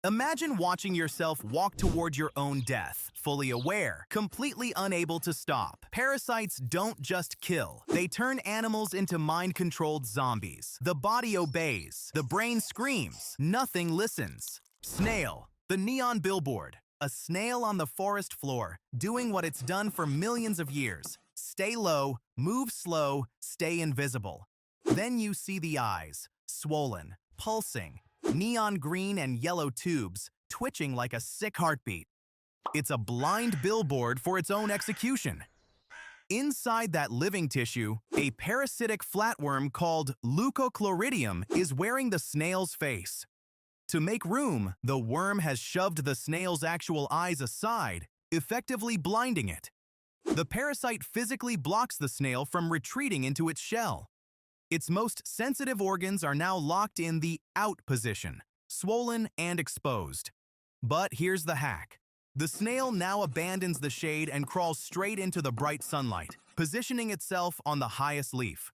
Imagine watching yourself walk toward your own death, fully aware, completely unable to stop. Parasites don't just kill. They turn animals into mind-controlled zombies. The body obeys. The brain screams. Nothing listens. Snail, the neon billboard. A snail on the forest floor, doing what it's done for millions of years. Stay low, move slow, stay invisible. Then you see the eyes, swollen, pulsing, neon green and yellow tubes, twitching like a sick heartbeat. It's a blind billboard for its own execution. Inside that living tissue, a parasitic flatworm called Leucochloridium is wearing the snail's face. To make room, the worm has shoved the snail's actual eyes aside, effectively blinding it. The parasite physically blocks the snail from retreating into its shell. Its most sensitive organs are now locked in the out position, swollen and exposed. But here's the hack. The snail now abandons the shade and crawls straight into the bright sunlight, positioning itself on the highest leaf.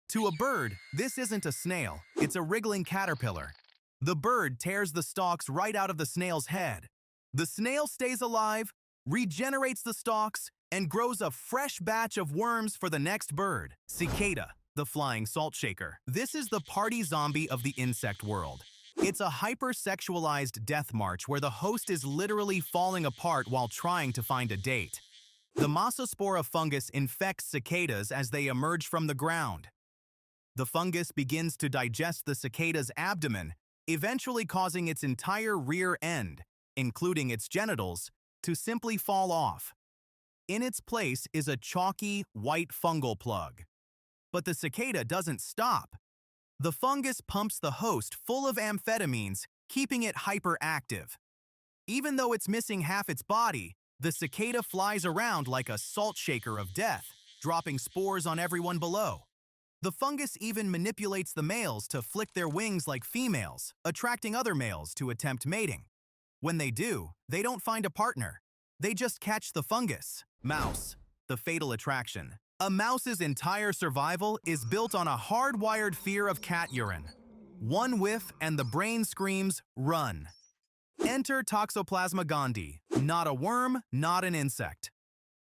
To a bird, this isn't a snail, it's a wriggling caterpillar. The bird tears the stalks right out of the snail's head. The snail stays alive, regenerates the stalks, and grows a fresh batch of worms for the next bird. Cicada, the flying salt shaker. This is the party zombie of the insect world. It's a hyper-sexualized death march where the host is literally falling apart while trying to find a date. The Massospora fungus infects cicadas as they emerge from the ground. The fungus begins to digest the cicada's abdomen, eventually causing its entire rear end, including its genitals, to simply fall off. In its place is a chalky, white fungal plug. But the cicada doesn't stop. The fungus pumps the host full of amphetamines, keeping it hyperactive. Even though it's missing half its body, the cicada flies around like a salt shaker of death, dropping spores on everyone below. The fungus even manipulates the males to flick their wings like females, attracting other males to attempt mating. When they do, they don't find a partner. They just catch the fungus. Mouse, the fatal attraction. A mouse's entire survival is built on a hardwired fear of cat urine. One whiff and the brain screams, run. Enter Toxoplasma gondii, not a worm, not an insect.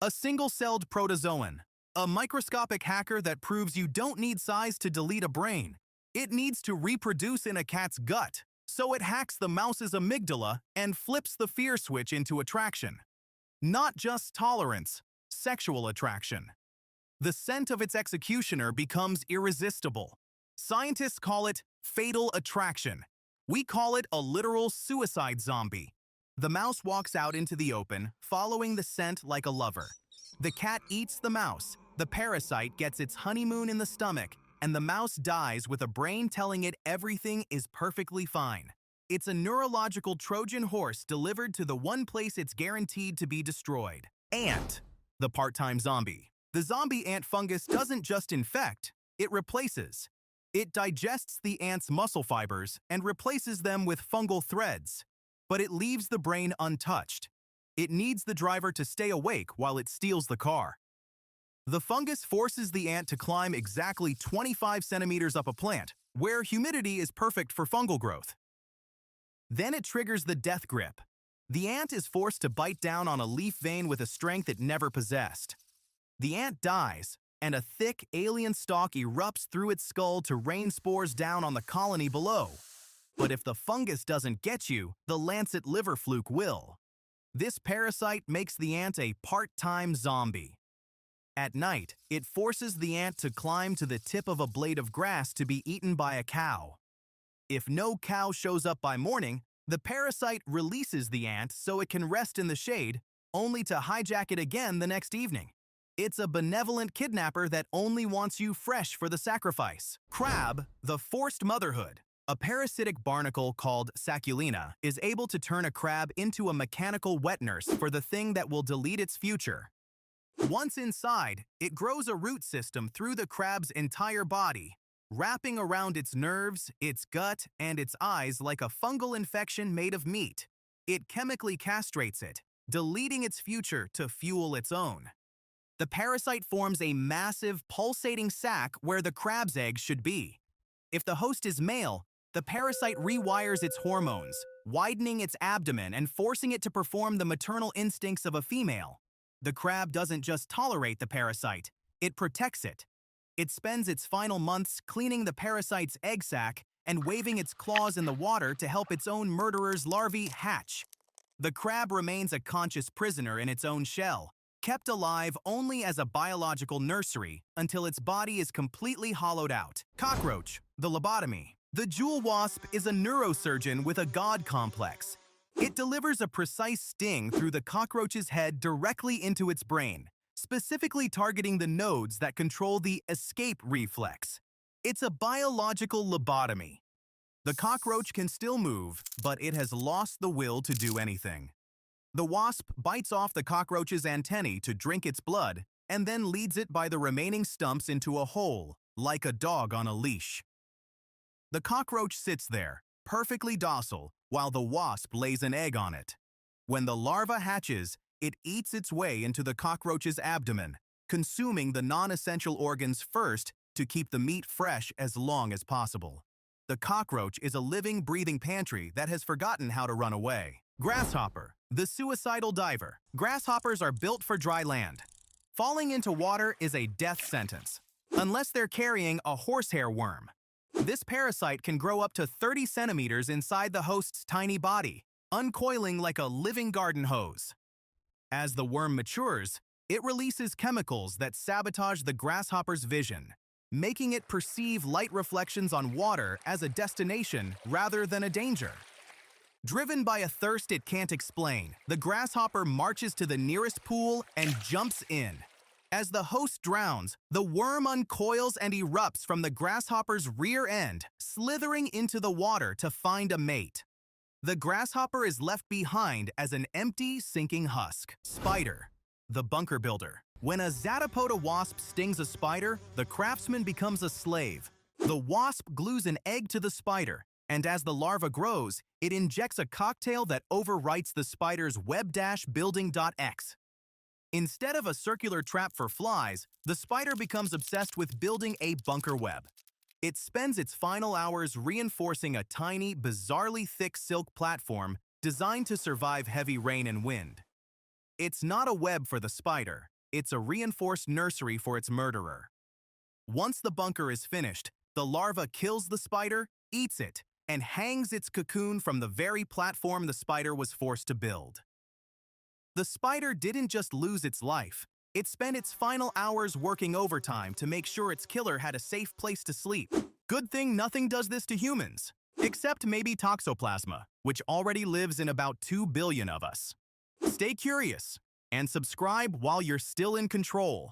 A single-celled protozoan, a microscopic hacker that proves you don't need size to delete a brain. It needs to reproduce in a cat's gut, so it hacks the mouse's amygdala and flips the fear switch into attraction. Not just tolerance, sexual attraction. The scent of its executioner becomes irresistible. Scientists call it fatal attraction. We call it a literal suicide zombie. The mouse walks out into the open, following the scent like a lover. The cat eats the mouse, the parasite gets its honeymoon in the stomach, and the mouse dies with a brain telling it everything is perfectly fine. It's a neurological Trojan horse delivered to the one place it's guaranteed to be destroyed. Ant, the part-time zombie. The zombie ant fungus doesn't just infect, it replaces. It digests the ant's muscle fibers and replaces them with fungal threads, but it leaves the brain untouched. It needs the driver to stay awake while it steals the car. The fungus forces the ant to climb exactly 25 centimeters up a plant, where humidity is perfect for fungal growth. Then it triggers the death grip. The ant is forced to bite down on a leaf vein with a strength it never possessed. The ant dies, and a thick alien stalk erupts through its skull to rain spores down on the colony below. But if the fungus doesn't get you, the lancet liver fluke will. This parasite makes the ant a part-time zombie. At night, it forces the ant to climb to the tip of a blade of grass to be eaten by a cow. If no cow shows up by morning, the parasite releases the ant so it can rest in the shade, only to hijack it again the next evening. It's a benevolent kidnapper that only wants you fresh for the sacrifice. Crab, the forced motherhood. A parasitic barnacle called Sacculina is able to turn a crab into a mechanical wet nurse for the thing that will delete its future. Once inside, it grows a root system through the crab's entire body, wrapping around its nerves, its gut, and its eyes like a fungal infection made of meat. It chemically castrates it, deleting its future to fuel its own. The parasite forms a massive, pulsating sac where the crab's eggs should be. If the host is male, The parasite rewires its hormones, widening its abdomen and forcing it to perform the maternal instincts of a female. The crab doesn't just tolerate the parasite, it protects it. It spends its final months cleaning the parasite's egg sac and waving its claws in the water to help its own murderer's larvae hatch. The crab remains a conscious prisoner in its own shell, kept alive only as a biological nursery until its body is completely hollowed out. Cockroach, the lobotomy. The jewel wasp is a neurosurgeon with a god complex. It delivers a precise sting through the cockroach's head directly into its brain, specifically targeting the nodes that control the escape reflex. It's a biological lobotomy. The cockroach can still move, but it has lost the will to do anything. The wasp bites off the cockroach's antennae to drink its blood and then leads it by the remaining stumps into a hole, like a dog on a leash. The cockroach sits there, perfectly docile, while the wasp lays an egg on it. When the larva hatches, it eats its way into the cockroach's abdomen, consuming the non-essential organs first to keep the meat fresh as long as possible. The cockroach is a living, breathing pantry that has forgotten how to run away. Grasshopper, the suicidal diver. Grasshoppers are built for dry land. Falling into water is a death sentence, unless they're carrying a horsehair worm. This parasite can grow up to 30 centimeters inside the host's tiny body, uncoiling like a living garden hose. As the worm matures, it releases chemicals that sabotage the grasshopper's vision, making it perceive light reflections on water as a destination rather than a danger. Driven by a thirst it can't explain, the grasshopper marches to the nearest pool and jumps in. As the host drowns, the worm uncoils and erupts from the grasshopper's rear end, slithering into the water to find a mate. The grasshopper is left behind as an empty, sinking husk. Spider, the bunker builder. When a Zatapoda wasp stings a spider, the craftsman becomes a slave. The wasp glues an egg to the spider, and as the larva grows, it injects a cocktail that overwrites the spider's web-building.x. Instead of a circular trap for flies, the spider becomes obsessed with building a bunker web. It spends its final hours reinforcing a tiny, bizarrely thick silk platform designed to survive heavy rain and wind. It's not a web for the spider, it's a reinforced nursery for its murderer. Once the bunker is finished, the larva kills the spider, eats it, and hangs its cocoon from the very platform the spider was forced to build. The spider didn't just lose its life, it spent its final hours working overtime to make sure its killer had a safe place to sleep. Good thing nothing does this to humans, except maybe Toxoplasma, which already lives in about 2 billion of us. Stay curious and subscribe while you're still in control.